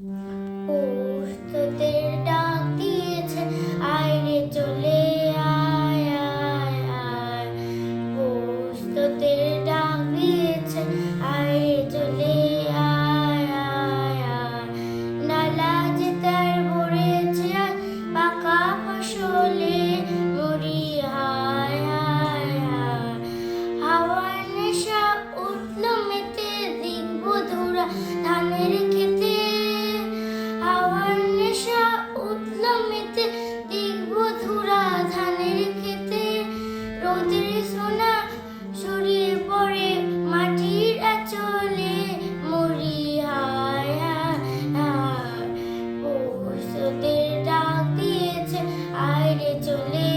পৌষ তোদের ডাক দিয়েছে, আয় রে চলে আয় আয় আয়। পৌষ তোদের ডাক দিয়েছে, আয় রে চলে আয় আয় আয়। নালা যে তার ভরেছে আজ পাকা ফসলে, মরি হায় হায় হায়। হাওয়ার নেশা উঠল মেতে, দিগবধূরা ধানের খেতে। হাওয়ার নেশা উঠল মেতে, দিগবধূরা ধানের খেতে। রোদের সোনা ছড়িয়ে পড়ে মাটির আঁচলে, মরি হায় হায় হায়। পৌষ তোদের ডাক দিয়েছে, আয় রে চলে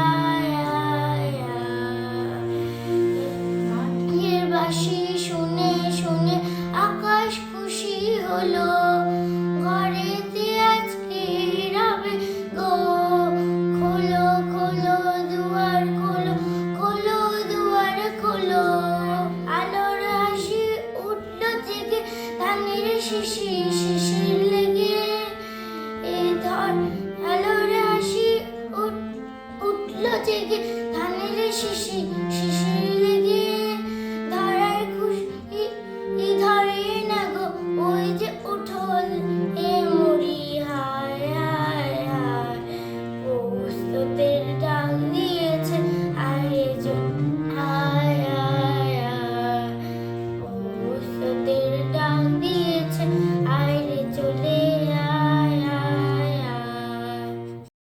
আয় আয় আয়। এর বাঁশি শুনে শুনে আকাশ খুশি হলো, ঘরেতে আজকে রবে গো। খোলো খোলো দুয়ার খোলো, খোলো দুয়ার খোলো। আলোর হাসি উঠল জেগে, ধানের শিশি শিশির লেগে। এ ধর আলোর হাসি উঠল জেগে, ধানের শিশি শিশির